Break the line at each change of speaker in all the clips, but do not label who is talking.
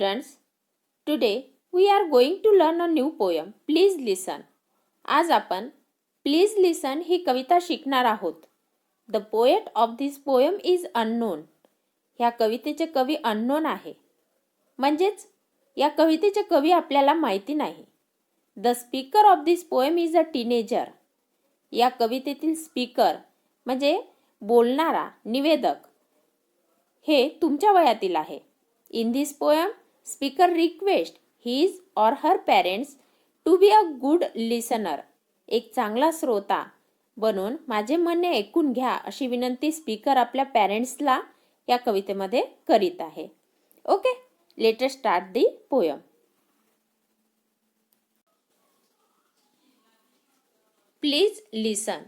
students, today we are going to learn a new poem. Please listen. आज आपण Please listen ही कविता शिकणार आहोत. The poet of this poem is unknown. ह्या कवितेचे कवी अननोन आहे. म्हणजेच या कवितेचे कवी आपल्याला माहिती नाही. The speaker of this poem is a teenager. या कवितेतील स्पीकर म्हणजे बोलणारा, निवेदक हे तुमच्या वयातील आहे. In this poem, speaker requests his or her parents to be a good listener. एक चांगला श्रोता बनून माझे म्हणणे ऐकून घ्या अशी विनंती स्पीकर आपल्या पॅरेंट्सला या कवितेमध्ये करीत आहे. Okay, let us start the poem. Please listen.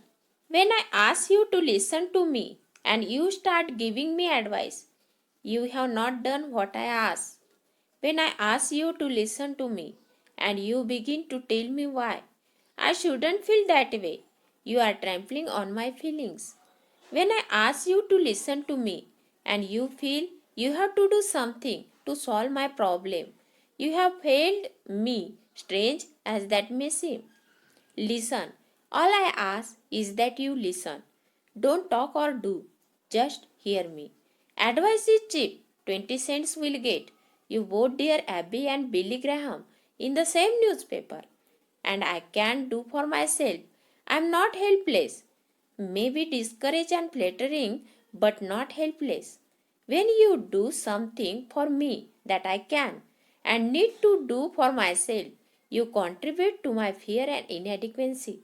When I ask you to listen to me and you start giving me advice, you have not done what I ask. When I ask you to listen to me and you begin to tell me why I shouldn't feel that way, you are trampling on my feelings. When I ask you to listen to me and you feel you have to do something to solve my problem, you have failed me, strange as that may seem. Listen. All I ask is that you listen. Don't talk or do. Just hear me. Advice is cheap. 20 cents will get you both dear Abby and Billy Graham in the same newspaper. And I can't do for myself. I'm not helpless. Maybe discouraged and flattering, but not helpless. When you do something for me that I can and need to do for myself, you contribute to my fear and inadequacy.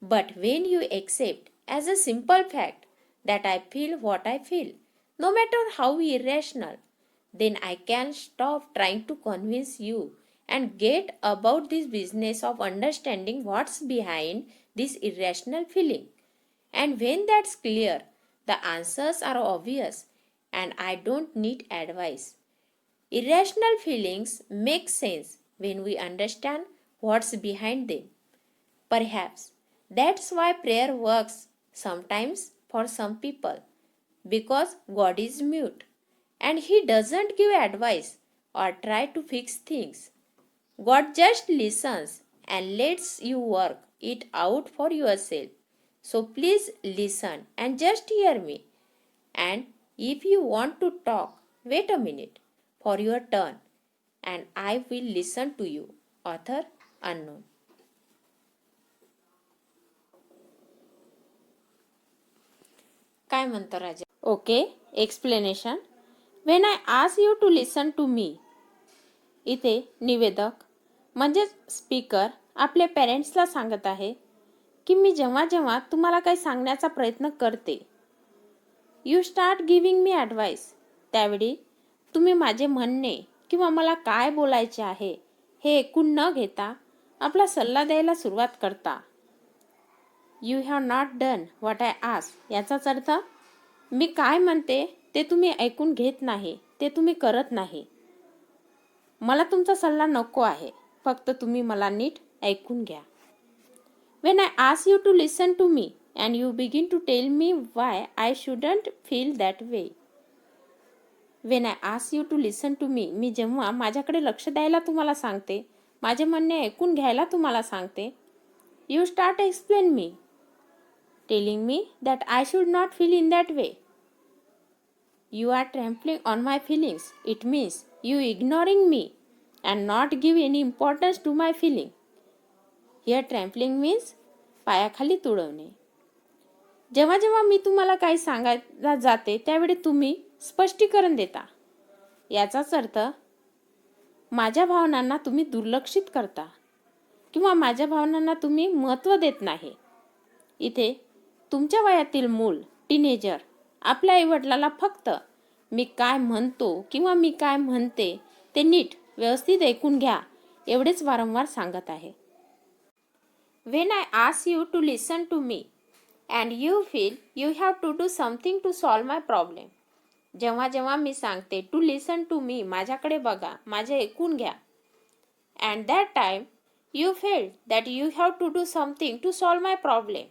But when you accept as a simple fact that I feel what I feel, no matter how irrational, then I can stop trying to convince you and get about this business of understanding what's behind this irrational feeling. And when that's clear, the answers are obvious and I don't need advice. Irrational feelings make sense when we understand what's behind them. Perhaps that's why prayer works sometimes for some people, because God is mute and He doesn't give advice or try to fix things. God just listens and lets you work it out for yourself. So please listen and just hear me. And if you want to talk, wait a minute for your turn and I will listen to you. Author unknown. काय म्हणतो राजा? Okay, explanation. When I ask you to listen to me. इथे निवेदक म्हणजेच speaker आपल्या पेरेंट्सला सांगत आहे की मी जेव्हा जेव्हा तुम्हाला काही सांगण्याचा प्रयत्न करते, you start giving me advice, त्यावेळी तुम्ही माझे म्हणणे किंवा मला काय बोलायचे आहे हे ऐकून न घेता आपला सल्ला द्यायला सुरुवात करता. You have not done what I ask. याचाच अर्थ मी काय म्हणते ते तुम्ही ऐकून घेत नाही, ते तुम्ही करत नाही. मला तुमचा सल्ला नको आहे, फक्त तुम्ही मला नीट ऐकून घ्या. When I ask you to listen to me and you begin to tell me why I shouldn't feel that way. When I ask you to listen to me, मी जेव्हा माझ्याकडे लक्ष द्यायला तुम्हाला सांगते, माझे म्हणणे ऐकून घ्यायला तुम्हाला सांगते, you start explain me, telling me that I should not feel in that way. You are trampling on my feelings. It means you ignoring me and not give any importance to my feeling. Here trampling means पायाखाली तुडवणे. जेव्हा जेव्हा मी तुम्हाला काही सांगायला जाते त्यावेळी तुम्ही स्पष्टीकरण देता. याचाच अर्थ माझ्या भावनांना तुम्ही दुर्लक्षित करता किंवा माझ्या भावनांना तुम्ही महत्त्व देत नाही. इथे तुमच्या वयातील मूल, टीनेजर आपल्या आईवडिलाला फक्त मी काय म्हणतो किंवा मी काय म्हणते ते नीट व्यवस्थित ऐकून घ्या एवढेच वारंवार सांगत आहे. When I ask you to listen to me and you feel you have to do something to solve my problem. जेव्हा जेव्हा मी सांगते टू लिसन टू मी, माझ्याकडे बघा, माझे ऐकून घ्या, and that time you feel that you have to do something to solve my problem.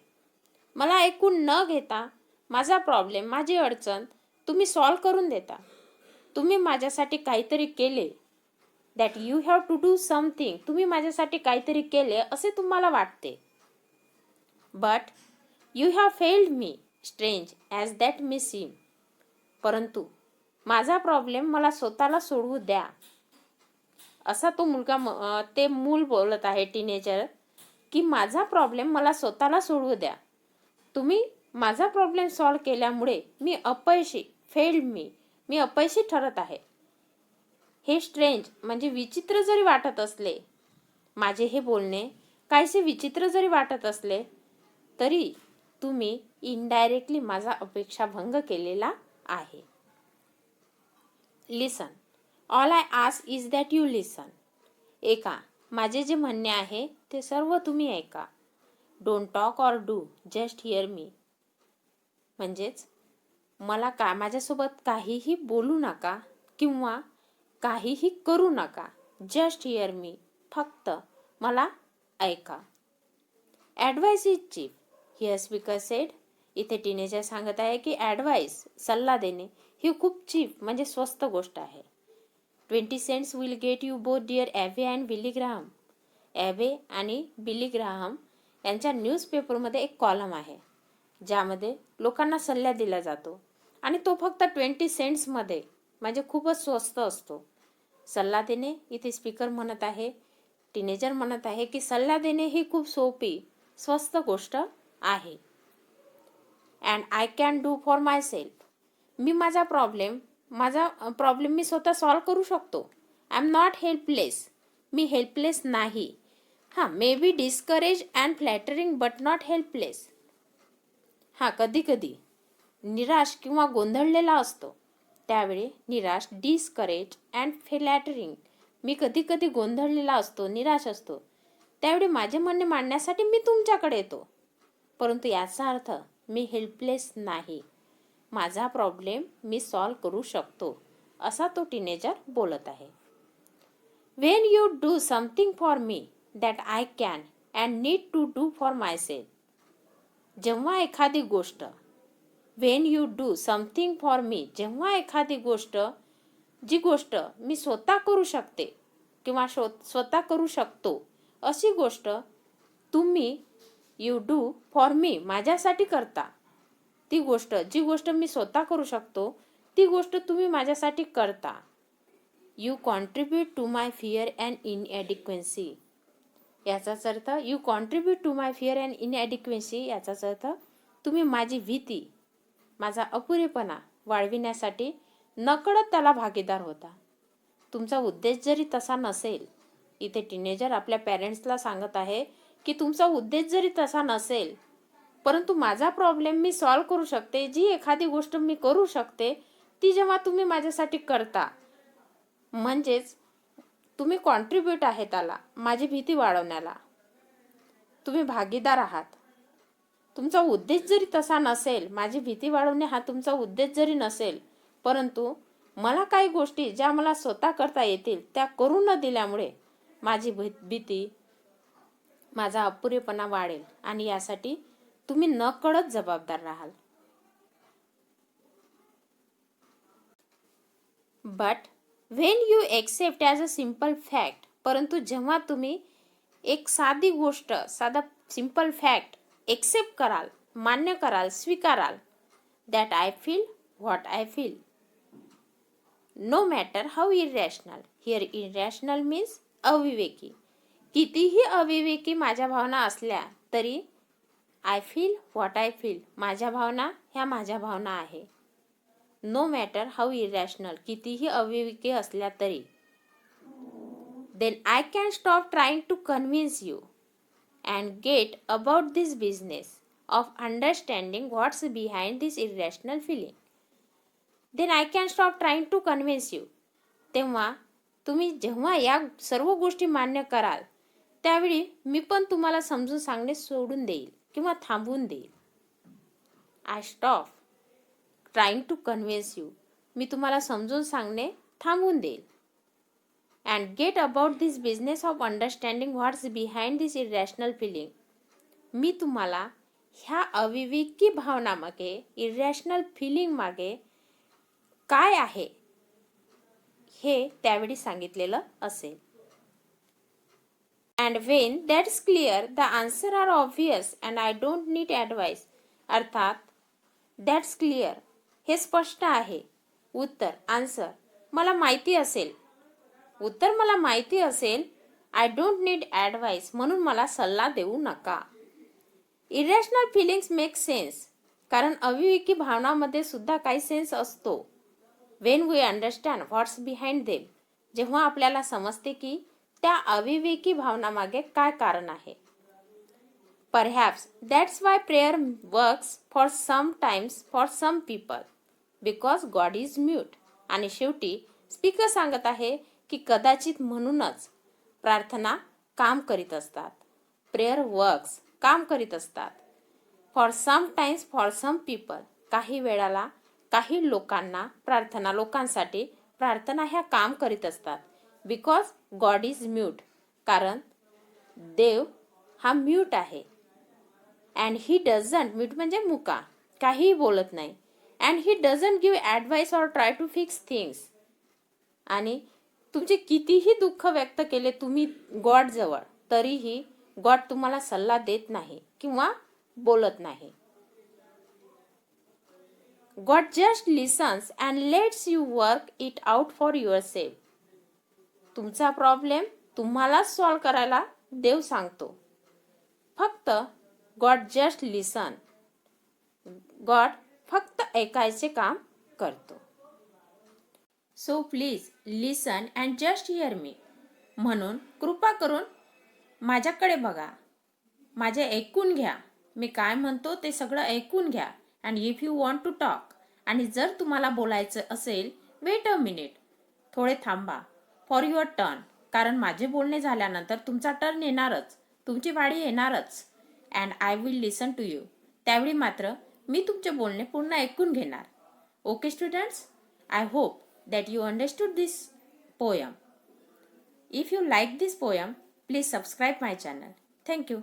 मला ऐकून न घेता माझा प्रॉब्लेम, माझी अडचण तुम्ही सॉल्व करून देता. तुम्ही माझ्यासाठी काहीतरी केले that you have to do something, तुम्ही माझ्यासाठी काहीतरी केले असे तुम्हाला वाटते. But you have failed me, strange as that may seem, परंतु माझा प्रॉब्लेम मला स्वतःला सोडवू द्या. असा तो मुलगा ते मूल बोलत आहे, टीनेजर, की माझा प्रॉब्लेम मला स्वतःला सोडवू द्या. तुम्ही माझा प्रॉब्लेम सॉल्व्ह केल्यामुळे मी अपयशी, फेल्ड मी अपयशी ठरत आहे. हे स्ट्रेंज म्हणजे विचित्र जरी वाटत असले, माझे हे बोलणे काहीसे विचित्र जरी वाटत असले, तरी तुम्ही इनडायरेक्टली माझा अपेक्षाभंग केलेला आहे. Listen, all I ask is that you listen. ऐका, माझे जे म्हणणे आहे ते सर्व तुम्ही ऐका. Don't talk or do, just hear me. म्हणजेच मला माझ्यासोबत काहीही बोलू नका किंवा काहीही करू नका. जस्ट हिअर मी, फक्त मला ऐका. Advice is cheap, here speaker said. इथे टीनेजर सांगत आहे की ॲडवाइस, सल्ला देणे, ही खूप चीप म्हणजे स्वस्त गोष्ट आहे. 20 cents will get you both dear Abby and Billy Graham. Abby आणि बिली ग्राहम यांच्या न्यूजपेपरमध्ये एक कॉलम आहे ज्यामध्ये लोकांना सल्ला दिला जातो आणि तो फक्त 20 सेंट्समध्ये, म्हणजे खूपच स्वस्त असतो. सल्ला देणे, इथे स्पीकर म्हणत आहे, टीनेजर म्हणत आहे की सल्ला देणे ही खूप सोपी, स्वस्त गोष्ट आहे. And I can do for myself. मी माझा प्रॉब्लेम मी स्वतः सॉल्व करू शकतो. I am not helpless. मी हेल्पलेस नाही. May be discourage and flattering but not helpless. कधी कधी निराश किंवा गोंधळलेला असतो, त्यावेळी निराश, डिस्करेज अँड फ्लॅटरिंग, मी कधी कधी गोंधळलेला असतो, निराश असतो, त्यावेळी माझे म्हणणे मांडण्यासाठी मी तुमच्याकडे येतो, परंतु याचा अर्थ मी हेल्पलेस नाही. माझा प्रॉब्लेम मी सॉल्व करू शकतो, असा तो टीनेजर बोलत आहे. When you do something for me that I can and need to do for myself. जेव्हा एखादी गोष्ट, when you do something for me, जेव्हा एखादी गोष्ट, जी गोष्ट मी स्वतः करू शकते किंवा स्वतः करू शकतो, अशी गोष्ट तुम्ही यू डू फॉर मी, माझ्यासाठी करता. ती गोष्ट, जी गोष्ट मी स्वतः करू शकतो, ती गोष्ट तुम्ही माझ्यासाठी करता. You contribute to my fear and inadequacy. याचाच अर्थ, you contribute to my fear and inadequacy, याचाच अर्थ तुम्ही माझी भीती, माझा अपुरेपणा वाढविण्यासाठी नकळत त्याला भागीदार होता. तुमचा उद्देश जरी तसा नसेल, इथे टीनेजर आपल्या पॅरेंट्सला सांगत आहे की तुमचा उद्देश जरी तसा नसेल, परंतु माझा प्रॉब्लेम मी सॉल्व करू शकते, जी एखादी गोष्ट मी करू शकते, ती जेव्हा तुम्ही माझ्यासाठी करता, म्हणजेच तुम्ही कॉन्ट्रीब्यूट आहे त्याला, माझी भीती वाढवण्याला तुम्ही भागीदार आहात. तुमचा उद्देश जरी तसा नसेल, माझी भीती वाढवणे हा तुमचा उद्देश जरी नसेल, परंतु मला काही गोष्टी ज्या मला स्वतः करता येतील त्या करू न दिल्यामुळे माझी भीती, माझा अपुरेपणा वाढेल आणि यासाठी तुम्ही नकळत जबाबदार राहाल. But when you accept as a simple fact, परंतु जेव्हा तुम्ही एक साधी गोष्ट, साधा सिम्पल फॅक्ट एक्सेप्ट कराल, मान्य कराल, स्वीकाराल, that I feel what I feel, no matter how irrational. Here irrational means अविवेकी. कितीही अविवेकी माझ्या भावना असल्या तरी I feel what I feel, माझ्या भावना ह्या माझ्या भावना आहे. नो मॅटर हाऊ इरॅशनल, कितीही अविवेकी असल्या तरी. Then I can stop trying to convince you and get about this business of understanding what's behind this irrational feeling. Then I can stop trying to convince you, तेव्हा तुम्ही जेव्हा या सर्व गोष्टी मान्य कराल, त्यावेळी मी पण तुम्हाला समजून सांगणे सोडून देईल किंवा थांबवून देईल. I stop trying to convince you, मी तुम्हाला समजून सांगणे थांबवून देईल. And get about this business of understanding what's behind this irrational feeling, मी तुम्हाला ह्या अविवेकी भावनामागे, इरॅशनल फिलिंग मागे काय आहे हे त्यावेळी सांगितलेलं असेल. And when that's clear the answer are obvious and I don't need advice. अर्थात दॅट्स क्लिअर हे स्पष्ट आहे. उत्तर आन्सर मला माहिती असेल. उत्तर मला माहिती असेल. आय डोंट नीड ॲडवाईस म्हणून मला सल्ला देऊ नका. Irrational feelings make sense. कारण अविवेकी भावनामध्ये सुद्धा काही सेन्स असतो. When we understand what's behind them. जेव्हा आपल्याला समजते की त्या अविवेकी भावनामागे काय कारण आहे. Perhaps that's why prayer works for some times for some people because God is mute. आणि शेवटी स्पीकर सांगत आहे की कदाचित म्हणूनच प्रार्थना काम करीत असतात. प्रेयर वर्क्स काम करीत असतात. For some times for some people काही वेळाला काही लोकांना लोकांसाठी प्रार्थना ह्या काम करीत असतात. बिकॉज गॉड इज म्यूट कारण देव हा म्यूट आहे. अँड ही डझंट म्यूट म्हणजे मुका काहीही बोलत नाही. And he doesn't give advice or try to fix things. आणि तुमचे कितीही दुःख व्यक्त केले तुम्ही गॉड जवळ तरीही गॉड तुम्हाला सल्ला देत नाही किंवा बोलत नाही. God just lessons and let's you work it out for your self. तुमचा प्रॉब्लेम तुम्हालाच सॉल्व करायला देव सांगतो. फक्त गॉड जस्ट लिसन. गॉड फक्त ऐकायचे काम करतो. So please listen and just hear me. म्हणून कृपा करून माझ्याकडे बघा. माझे ऐकून घ्या. मी काय म्हणतो ते सगळं ऐकून घ्या. And if you want to talk. आणि जर तुम्हाला बोलायचं असेल वेट अ मिनिट. थोडे थांबा. For your turn. कारण माझे बोलणे झाल्यानंतर तुमचा टर्न येणारच. तुमची वाडी येणारच. And I will listen to you. त्यावेळी मात्र मी तुमचे बोलणे पूर्ण ऐकून घेणार. Okay students, I hope that you understood this poem. If you like this poem, please subscribe my channel. Thank you.